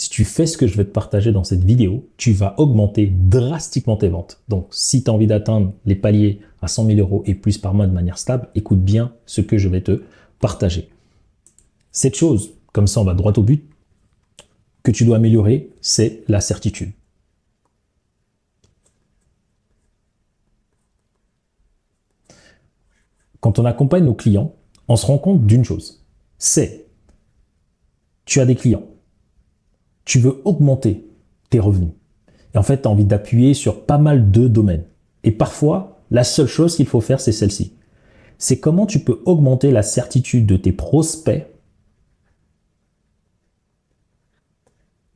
si tu fais ce que je vais te partager dans cette vidéo, tu vas augmenter drastiquement tes ventes. Donc, si tu as envie d'atteindre les paliers à 100 000 euros et plus par mois de manière stable, écoute bien ce que je vais te partager. Cette chose, comme ça on va droit au but, que tu dois améliorer, c'est la certitude. Quand on accompagne nos clients, on se rend compte d'une chose, c'est tu as des clients, tu veux augmenter tes revenus. Et en fait, tu as envie d'appuyer sur pas mal de domaines. Et parfois, la seule chose qu'il faut faire, c'est celle-ci. C'est comment tu peux augmenter la certitude de tes prospects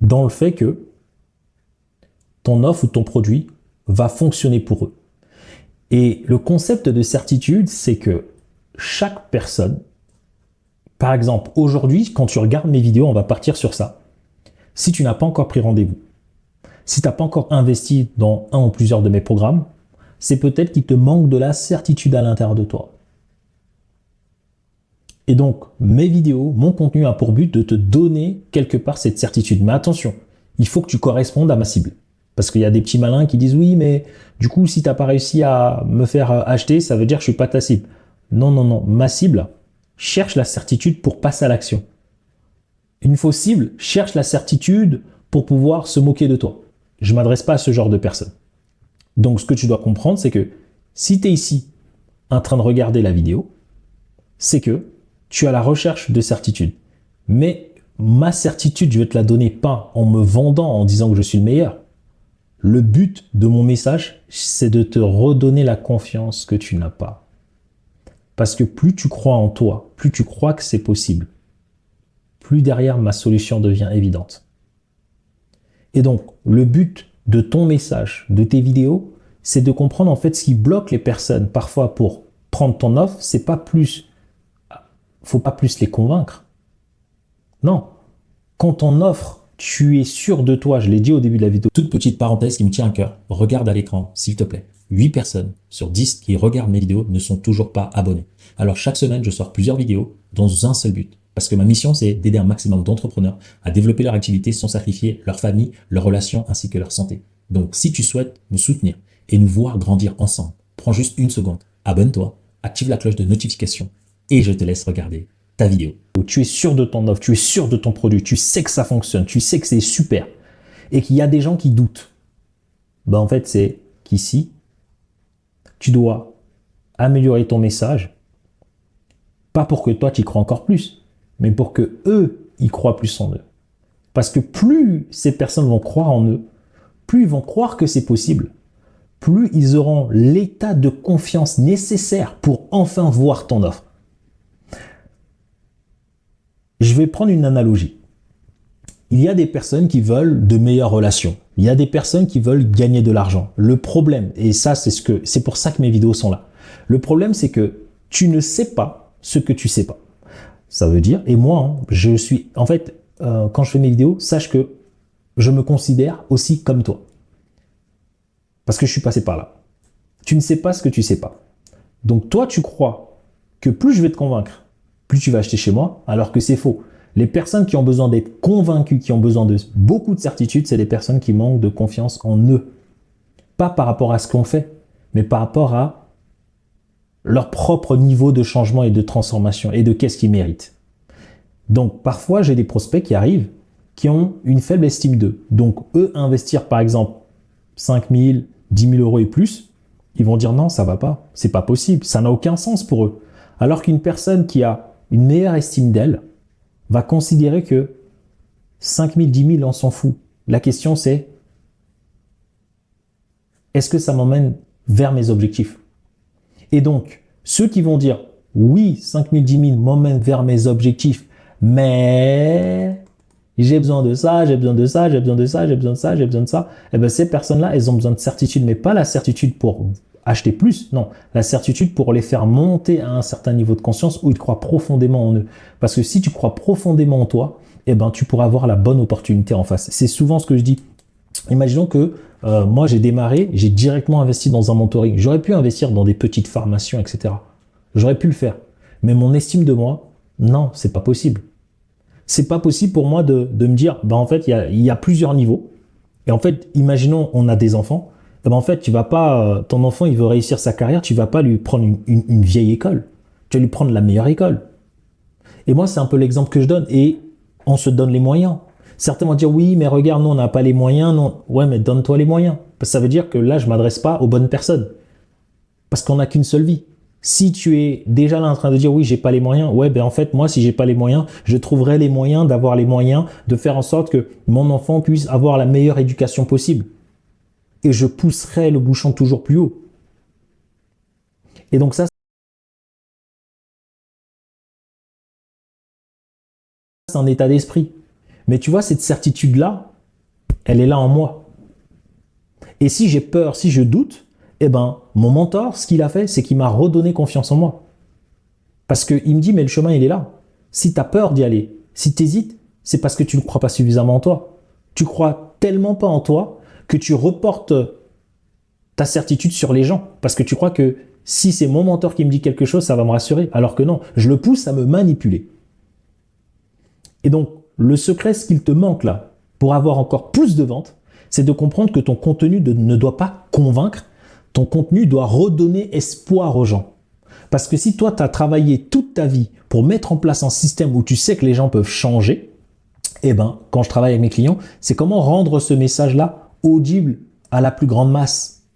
dans le fait que ton offre ou ton produit va fonctionner pour eux. Et le concept de certitude, c'est que chaque personne, par exemple, aujourd'hui, quand tu regardes mes vidéos, on va partir sur ça. Si tu n'as pas encore pris rendez-vous, si tu n'as pas encore investi dans un ou plusieurs de mes programmes, c'est peut-être qu'il te manque de la certitude à l'intérieur de toi. Et donc, mes vidéos, mon contenu a pour but de te donner quelque part cette certitude. Mais attention, il faut que tu correspondes à ma cible. Parce qu'il y a des petits malins qui disent « Oui, mais du coup, si tu n'as pas réussi à me faire acheter, ça veut dire que je ne suis pas ta cible. » Non, non, non. Ma cible cherche la certitude pour passer à l'action. Une fausse cible cherche la certitude pour pouvoir se moquer de toi. Je ne m'adresse pas à ce genre de personnes. Donc, ce que tu dois comprendre, c'est que si tu es ici en train de regarder la vidéo, c'est que tu as la recherche de certitude. Mais ma certitude, je vais te la donner pas en me vendant, en disant que je suis le meilleur. Le but de mon message, c'est de te redonner la confiance que tu n'as pas. Parce que plus tu crois en toi, plus tu crois que c'est possible, plus derrière ma solution devient évidente. Et donc, le but de ton message, de tes vidéos, c'est de comprendre en fait ce qui bloque les personnes parfois pour prendre ton offre, c'est pas plus, faut pas plus les convaincre. Non. Quand ton offre, tu es sûr de toi, je l'ai dit au début de la vidéo. Toute petite parenthèse qui me tient à cœur, regarde à l'écran, s'il te plaît. 8 personnes sur 10 qui regardent mes vidéos ne sont toujours pas abonnés. Alors chaque semaine, je sors plusieurs vidéos dans un seul but. Parce que ma mission, c'est d'aider un maximum d'entrepreneurs à développer leur activité sans sacrifier leur famille, leurs relations ainsi que leur santé. Donc si tu souhaites nous soutenir et nous voir grandir ensemble, prends juste une seconde, abonne-toi, active la cloche de notification et je te laisse regarder ta vidéo. Tu es sûr de ton offre, tu es sûr de ton produit, tu sais que ça fonctionne, tu sais que c'est super et qu'il y a des gens qui doutent. Ben en fait, c'est qu'ici, tu dois améliorer ton message, pas pour que toi tu y crois encore plus, mais pour que eux y croient plus en eux. Parce que plus ces personnes vont croire en eux, plus ils vont croire que c'est possible, plus ils auront l'état de confiance nécessaire pour enfin voir ton offre. Je vais prendre une analogie. Il y a des personnes qui veulent de meilleures relations. Il y a des personnes qui veulent gagner de l'argent. Le problème, et ça c'est pour ça que mes vidéos sont là. Le problème, c'est que tu ne sais pas ce que tu sais pas. Ça veut dire, et moi, je suis, en fait, quand je fais mes vidéos, sache que je me considère aussi comme toi. Parce que je suis passé par là. Tu ne sais pas ce que tu sais pas. Donc toi, tu crois que plus je vais te convaincre, plus tu vas acheter chez moi, alors que c'est faux. Les personnes qui ont besoin d'être convaincues, qui ont besoin de beaucoup de certitude, c'est les personnes qui manquent de confiance en eux. Pas par rapport à ce qu'on fait, mais par rapport à leur propre niveau de changement et de transformation et de qu'est-ce qu'ils méritent. Donc parfois, j'ai des prospects qui arrivent qui ont une faible estime d'eux. Donc eux, investir par exemple 5 000, 10 000 euros et plus, ils vont dire non, ça va pas, c'est pas possible, ça n'a aucun sens pour eux. Alors qu'une personne qui a une meilleure estime d'elle va considérer que 5 000, 10 000, on s'en fout. La question c'est, est-ce que ça m'emmène vers mes objectifs? Et donc, ceux qui vont dire oui, 5 000, 10 000 m'emmènent vers mes objectifs, mais j'ai besoin de ça, j'ai besoin de ça, j'ai besoin de ça, j'ai besoin de ça, j'ai besoin de ça, et bien ces personnes-là, elles ont besoin de certitude, mais pas la certitude pour acheter plus, non, la certitude pour les faire monter à un certain niveau de conscience où ils croient profondément en eux. Parce que si tu crois profondément en toi, eh ben, tu pourras avoir la bonne opportunité en face. C'est souvent ce que je dis. Imaginons que moi, j'ai démarré, j'ai directement investi dans un mentoring. J'aurais pu investir dans des petites formations, etc. J'aurais pu le faire. Mais mon estime de moi, non, c'est pas possible. C'est pas possible pour moi de me dire, bah en fait, il y a plusieurs niveaux. Et en fait, imaginons, on a des enfants. Et ben en fait, tu vas pas, ton enfant, il veut réussir sa carrière, tu vas pas lui prendre une vieille école. Tu vas lui prendre la meilleure école. Et moi, c'est un peu l'exemple que je donne. Et on se donne les moyens. Certains vont dire, oui, mais regarde, nous, on n'a pas les moyens. Non. Ouais, mais donne-toi les moyens. Parce que ça veut dire que là, je m'adresse pas aux bonnes personnes. Parce qu'on n'a qu'une seule vie. Si tu es déjà là en train de dire, oui, j'ai pas les moyens. Ouais, ben en fait, moi, si j'ai pas les moyens, je trouverai les moyens d'avoir les moyens de faire en sorte que mon enfant puisse avoir la meilleure éducation possible. Et je pousserai le bouchon toujours plus haut. Et donc ça, c'est un état d'esprit. Mais tu vois, cette certitude-là, elle est là en moi. Et si j'ai peur, si je doute, eh ben, mon mentor, ce qu'il a fait, c'est qu'il m'a redonné confiance en moi. Parce qu'il me dit, mais le chemin, il est là. Si tu as peur d'y aller, si tu hésites, c'est parce que tu ne crois pas suffisamment en toi. Tu crois tellement pas en toi que tu reportes ta certitude sur les gens. Parce que tu crois que si c'est mon mentor qui me dit quelque chose, ça va me rassurer. Alors que non, je le pousse à me manipuler. Et donc, le secret, ce qu'il te manque là, pour avoir encore plus de ventes, c'est de comprendre que ton contenu ne doit pas convaincre, ton contenu doit redonner espoir aux gens. Parce que si toi, tu as travaillé toute ta vie pour mettre en place un système où tu sais que les gens peuvent changer, eh ben, quand je travaille avec mes clients, c'est comment rendre ce message-là audible à la plus grande masse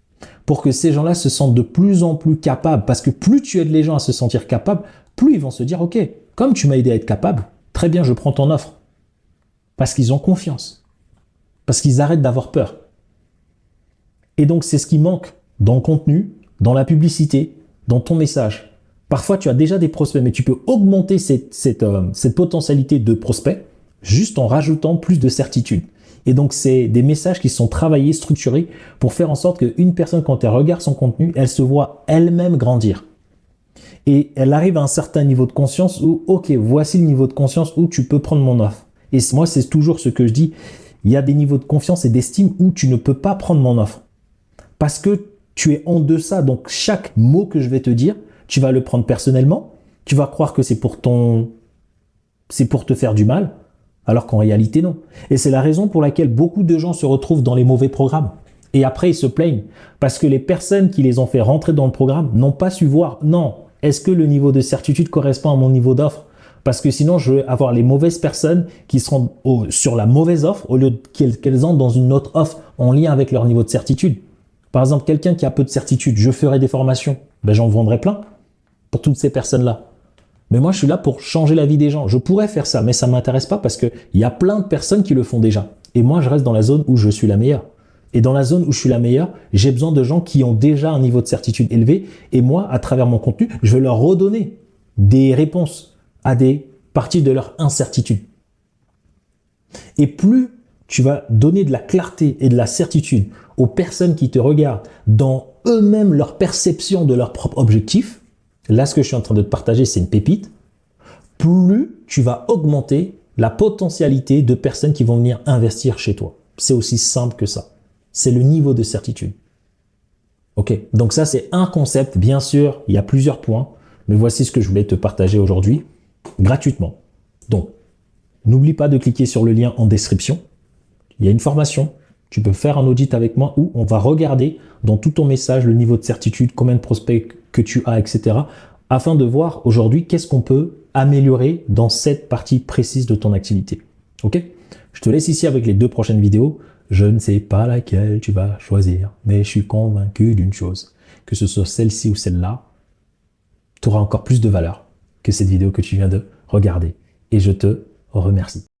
pour que ces gens-là se sentent de plus en plus capables. Parce que plus tu aides les gens à se sentir capables, plus ils vont se dire, OK, comme tu m'as aidé à être capable, très bien, je prends ton offre. Parce qu'ils ont confiance. Parce qu'ils arrêtent d'avoir peur. Et donc, c'est ce qui manque dans le contenu, dans la publicité, dans ton message. Parfois, tu as déjà des prospects, mais tu peux augmenter cette potentialité de prospects juste en rajoutant plus de certitude. Et donc, c'est des messages qui sont travaillés, structurés pour faire en sorte qu'une personne, quand elle regarde son contenu, elle se voit elle-même grandir. Et elle arrive à un certain niveau de conscience où, OK, voici le niveau de conscience où tu peux prendre mon offre. Et moi, c'est toujours ce que je dis. Il y a des niveaux de confiance et d'estime où tu ne peux pas prendre mon offre. Parce que tu es en deçà. Donc, chaque mot que je vais te dire, tu vas le prendre personnellement. Tu vas croire que c'est pour te faire du mal, alors qu'en réalité, non. Et c'est la raison pour laquelle beaucoup de gens se retrouvent dans les mauvais programmes. Et après, ils se plaignent. Parce que les personnes qui les ont fait rentrer dans le programme n'ont pas su voir, non, est-ce que le niveau de certitude correspond à mon niveau d'offre? Parce que sinon, je vais avoir les mauvaises personnes qui seront sur la mauvaise offre au lieu qu'elles entrent dans une autre offre en lien avec leur niveau de certitude. Par exemple, quelqu'un qui a peu de certitude, je ferai des formations, ben j'en vendrai plein pour toutes ces personnes-là. Mais moi, je suis là pour changer la vie des gens. Je pourrais faire ça, mais ça ne m'intéresse pas parce qu'il y a plein de personnes qui le font déjà. Et moi, je reste dans la zone où je suis la meilleure. Et dans la zone où je suis la meilleure, j'ai besoin de gens qui ont déjà un niveau de certitude élevé. Et moi, à travers mon contenu, je vais leur redonner des réponses à des parties de leur incertitude. Et plus tu vas donner de la clarté et de la certitude aux personnes qui te regardent dans eux-mêmes leur perception de leur propre objectif, là, ce que je suis en train de te partager, c'est une pépite, plus tu vas augmenter la potentialité de personnes qui vont venir investir chez toi. C'est aussi simple que ça. C'est le niveau de certitude. Ok, donc ça, c'est un concept. Bien sûr, il y a plusieurs points, mais voici ce que je voulais te partager aujourd'hui, gratuitement. Donc, n'oublie pas de cliquer sur le lien en description. Il y a une formation. Tu peux faire un audit avec moi où on va regarder dans tout ton message le niveau de certitude, combien de prospects que tu as, etc. afin de voir aujourd'hui qu'est-ce qu'on peut améliorer dans cette partie précise de ton activité. Ok? Je te laisse ici avec les 2 prochaines vidéos. Je ne sais pas laquelle tu vas choisir, mais je suis convaincu d'une chose, que ce soit celle-ci ou celle-là, tu auras encore plus de valeur que cette vidéo que tu viens de regarder. Et je te remercie.